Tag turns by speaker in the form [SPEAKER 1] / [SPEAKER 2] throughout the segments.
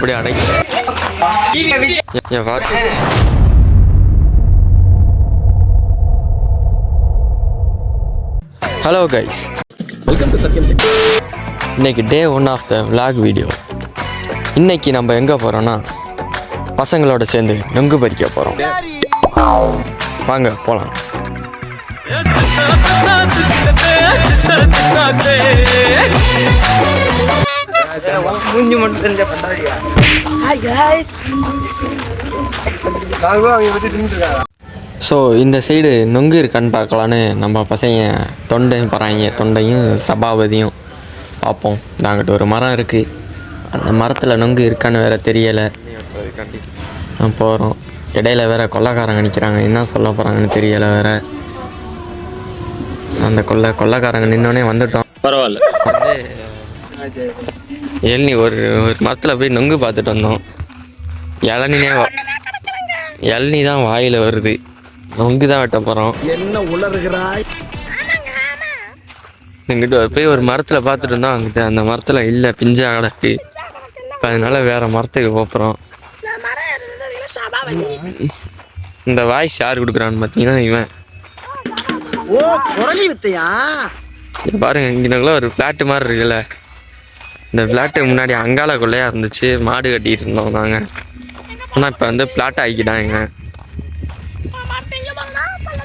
[SPEAKER 1] இப்படி அடைக்க hello guys, welcome to சத்யம். இன்னைக்கு டே 1 ஆஃப் த vlog வீடியோ. இன்னைக்கு நம்ம எங்கே போகிறோன்னா பசங்களோட சேர்ந்து நொங்கு பறிக்க போகிறோம். வாங்க போகலாம். ஸோ இந்த சைடு நொங்கு இருக்கான்னு பார்க்கலான்னு நம்ம பசங்க தொண்டையும் சபாபதியும் பார்ப்போம். அங்கிட்ட ஒரு மரம் இருக்குது, அந்த மரத்தில் நொங்கு இருக்கான்னு வேறு தெரியலை. போகிறோம். இடையில வேறு கொள்ளைக்காரங்க நிற்கிறாங்க, என்ன சொல்ல போகிறாங்கன்னு தெரியலை வேறு. அந்த கொள்ளைக்காரங்க நின்னோடனே வந்துட்டோம்.
[SPEAKER 2] பரவாயில்ல.
[SPEAKER 1] வந்து இளநீ ஒரு மரத்தில் போய் நொங்கு பார்த்துட்டு வந்தோம். இளநீ தான் வாயில் வருது, நொங்கு தான் வெட்ட போகிறோம்.
[SPEAKER 2] என்ன உளறுகிறாய்?
[SPEAKER 1] இங்கிட்ட போய் ஒரு மரத்தில் பார்த்துட்டு இருந்தோம். அங்கிட்ட அந்த மரத்தில் இல்லை, பிஞ்சா கிடக்கு. இப்போ அதனால வேறு மரத்துக்கு போகிறோம். இந்த வாய்ஸ் யார் கொடுக்குறான்னு பார்த்தீங்கன்னா இவன். பாருங்க, இங்கனக்குள்ள ஒரு ஃப்ளாட்டு மாதிரி இருக்குல்ல, இந்த ஃப்ளாட்டு முன்னாடி அங்காள கொள்ளையாக இருந்துச்சு. மாடு கட்டிகிட்டு இருந்தோம் நாங்கள். ஆனால் இப்போ வந்து ஃப்ளாட் ஆக்கிட்டாங்க.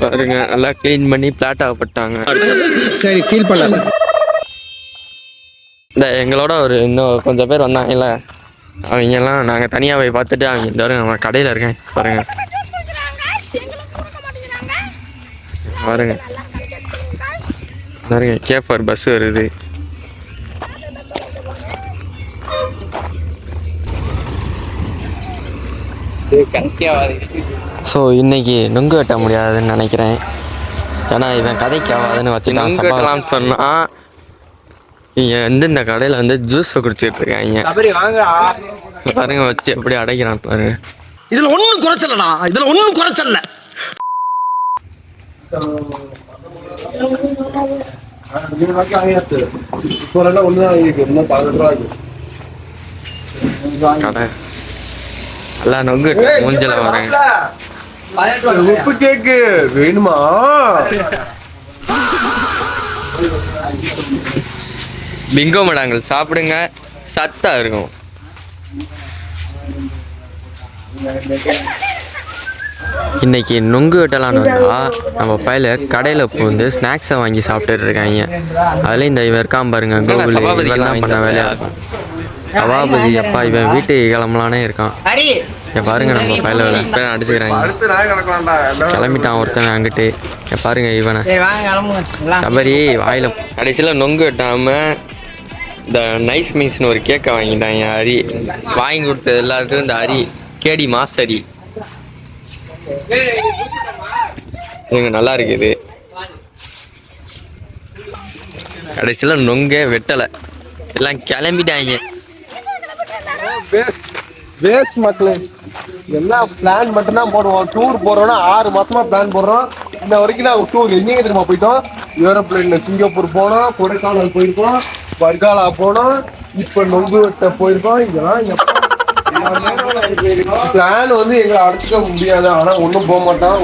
[SPEAKER 1] பாருங்க, நல்லா க்ளீன் பண்ணி ஃப்ளாட் ஆகப்பட்டாங்க.
[SPEAKER 2] சரி, ஃபீல் பண்ணல.
[SPEAKER 1] இந்த எங்களோட இன்னும் கொஞ்சம் பேர் வந்தாங்கல்ல, அவங்கெல்லாம் நாங்கள் தனியாக போய் பார்த்துட்டு அவங்க இந்த வரைக்கும் நம்ம கடையில் இருக்கேன். பாருங்க பாருங்க கேஃபர் பஸ் வருது. ஸோ இன்னைக்கு நொங்கு வெட்ட முடியாதுன்னு நினைக்கிறேன். ஏன்னா இவன் கதைக்கு ஆகாதுன்னு வச்சுக்கலாம். சப்பாலாம் சொன்னால் இங்கே வந்து இந்த கடையில் வந்து ஜூஸை குடிச்சிட்டு இருக்காங்க. பாருங்க வச்சு எப்படி அடைக்கிறான் பாருங்க.
[SPEAKER 2] இதில் ஒன்றும் குறைச்சலடா, இதில் ஒன்றும் குறைச்சல.
[SPEAKER 1] கடை எல்லாம் நொங்கு மூஞ்சல வரேன்.
[SPEAKER 2] உப்பு கேக்கு வேணுமா?
[SPEAKER 1] பிங்கோ மடாங்கள் சாப்பிடுங்க, சத்தா இருக்கும். இன்னைக்கு நொங்கு வெட்டலான்னு வந்தா நம்ம பையில கடையில் பூந்து ஸ்நாக்ஸை வாங்கி சாப்பிட்டுட்டு இருக்காங்க. அதுலேயும் இந்த இவன் இருக்கான் பாருங்க, கோகுல். இவெல்லாம் பண்ண வேலையா இருக்கும். சபாபதி அப்பா இவன் வீட்டுக்கு கிளம்பலானே இருக்கான். பாருங்க, நம்ம பையில அடிச்சுக்கிறாங்க. கிளம்பிட்டான் ஒருத்தவன் அங்கிட்டு. பாருங்க இவனை சபரி வாயில. கடைசியில் நொங்கு வெட்டாம இந்த நைஸ் மீஸ்னு ஒரு கேக்கை வாங்கிட்டாங்க. அரி வாங்கி கொடுத்தது எல்லாத்துக்கும் இந்த அரி கேடி மாஸ் அரி. இவங்க நல்லா இருக்குது. கடைசியில் நொங்கே வெட்டலை, எல்லாம் கிளம்பிட்டாங்க.
[SPEAKER 2] வேஸ்ட் மக்களே, எல்லாம் பிளான் மட்டும்தான் போடுவோம். டூர் போறோம்னா 6 மாசமா பிளான் போடுறோம். இன்ன வரைக்கும் நான் டூர் எங்கேயும் தெரியுமா போயிட்டோம்? ஏரோப்ளைன்ல சிங்கப்பூர் போனோம், கொடைக்கானல் போயிருக்கோம், வர்காலா போனோம், இப்ப நொங்கு வெட்ட போயிருக்கோம். இதெல்லாம் பிளான் வந்து எங்களை அடிச்சுக்க முடியாது. ஆனா ஒன்றும் போக மாட்டோம்.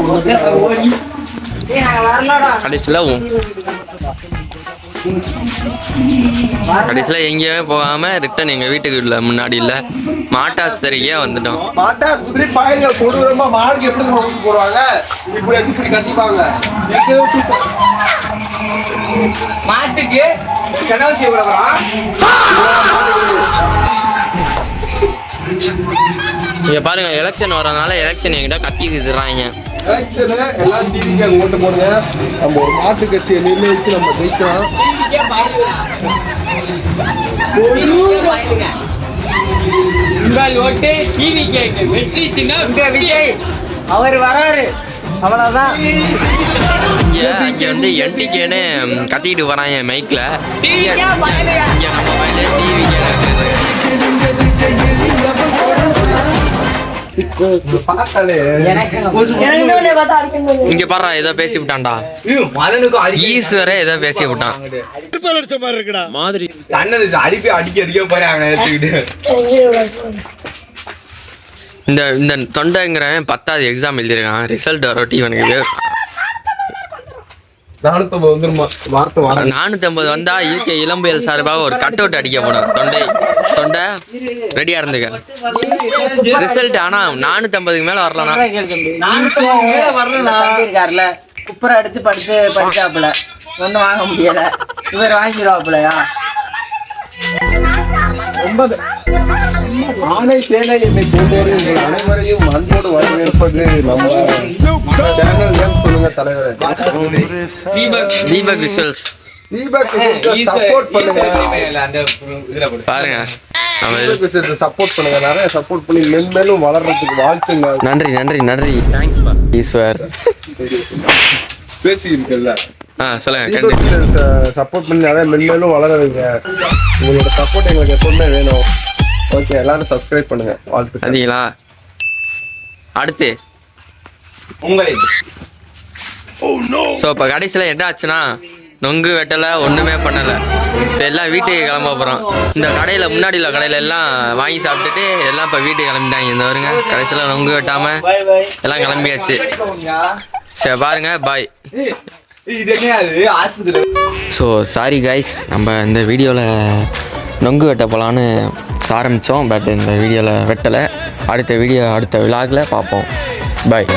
[SPEAKER 1] கடைசியில் எங்கேயுமே போகாம ரிட்டன் எங்க வீட்டுக்கு இல்லை, முன்னாடி இல்லை, மாட்டாஸ்திரிக்கே வந்துட்டோம்.
[SPEAKER 2] மாட்டாஸ்திரி பாயல்கள் கொடூரமா மாடுக்கு எப்படி போடுவாங்க, இப்படி வச்சு இப்படி கட்டிப்பாங்க.
[SPEAKER 3] மாட்டுக்கு செலவு செய்ய
[SPEAKER 1] இங்க பாருங்க, எலெக்ஷன் வரதுனால எலெக்ஷன் என்கிட்ட கத்திடுறாங்க.
[SPEAKER 2] எலெக்ஷனு எல்லாம் டிவிக்கு ஓட்டு போடுங்க. நம்ம ஒரு மாட்டு கட்சியை நிர்ணயிச்சு நம்ம ஜெயிக்கலாம்.
[SPEAKER 3] உங்கள் ஓட்டு டிவி கேக்கு வெற்றி சின்னம் விஜய். அவர் வராரு, அவ்வளவுதான்.
[SPEAKER 1] இங்க வந்து என்டிகேன்னு கத்திட்டு வராங்க மைக்ல. இங்க நம்ம வயல டிவி
[SPEAKER 2] பார்த்தாலே
[SPEAKER 1] இங்க பாரு ஏதோ பேசி விட்டான்டா
[SPEAKER 3] மதனுக்கும் அடிக்க
[SPEAKER 1] ஈஸ்வரே ஏதோ பேசி விட்டான்
[SPEAKER 3] தன்னது அடிக்க போறேன் அவனை எடுத்துக்கிட்டு
[SPEAKER 1] இந்த இந்த தொண்டைங்கிறவன் 10வது எக்ஸாம் எழுதிருக்கான் ரிசல்ட் வரட்டி இவனுக்கு
[SPEAKER 2] 450 வந்துருமா வார்த்தை வாரம்
[SPEAKER 1] 450 வந்தா இயற்கை இளம்புயல் சார்பாக ஒரு கட் அவுட் அடிக்கப்படும் தொண்டை ரெடியா இருந்துக்க ரிசல்ட் ஆனா 450க்கு மேல வரலனா
[SPEAKER 3] இருக்காருல குப்பரை அடிச்சு படிச்சாப்புல ஒன்னும் வாங்க முடியல இவர் வாங்கிடுவாப்புலையா
[SPEAKER 2] ரொம்ப ஆணை சேனை என்னை கொண்டோடு உங்கள் அனைவரையும் அன்போடு வரவேற்பது நம்ம சேனல் நேம் சொல்லுங்க தலைவரே.
[SPEAKER 1] தீபக் விஷுவல்ஸ்
[SPEAKER 2] தீபக் சப்போர்ட் பண்ணுங்க.
[SPEAKER 1] பாருங்க
[SPEAKER 2] தீபக் விஷயத்தை சப்போர்ட் பண்ணுங்க. நிறைய சப்போர்ட் பண்ணி மென்மேலும் வளர்றதுக்கு வாழ்த்துங்க.
[SPEAKER 1] நன்றி ஈஸ்வர்
[SPEAKER 2] பேசி இருக்குல்ல
[SPEAKER 1] சொல்லுங்க
[SPEAKER 2] சப்போர்ட் பண்ணி நிறைய மென்மேலும் வளர வைங்க. உங்களோட சப்போர்ட் எங்களுக்கு எப்பவுமே வேணும். ஓகே, எல்லாரும் சப்ஸ்கிரைப் பண்ணுங்க. வாழ்த்து.
[SPEAKER 1] அதீங்களா அடுத்து
[SPEAKER 3] உங்களை
[SPEAKER 1] ஸோ இப்போ கடைசியில் என்ன ஆச்சுன்னா நொங்கு வெட்டலை ஒன்றுமே பண்ணலை. இப்போ எல்லாம் வீட்டுக்கு கிளம்ப போகிறோம். இந்த கடையில் முன்னாடி உள்ள கடையில் எல்லாம் வாங்கி சாப்பிட்டுட்டு எல்லாம் இப்போ வீட்டுக்கு கிளம்பிட்டாங்க. இந்த வருங்க கடைசியில் நொங்கு வெட்டாமல் எல்லாம் கிளம்பியாச்சு. சரி பாருங்க, பாய். ஸோ சாரி கைஸ், நம்ம இந்த வீடியோவில் நொங்கு வெட்ட போகலான்னு ஆரம்பித்தோம். பட் இந்த வீடியோவில் வெட்டலை. அடுத்த விலாகில் பார்ப்போம். பாய்.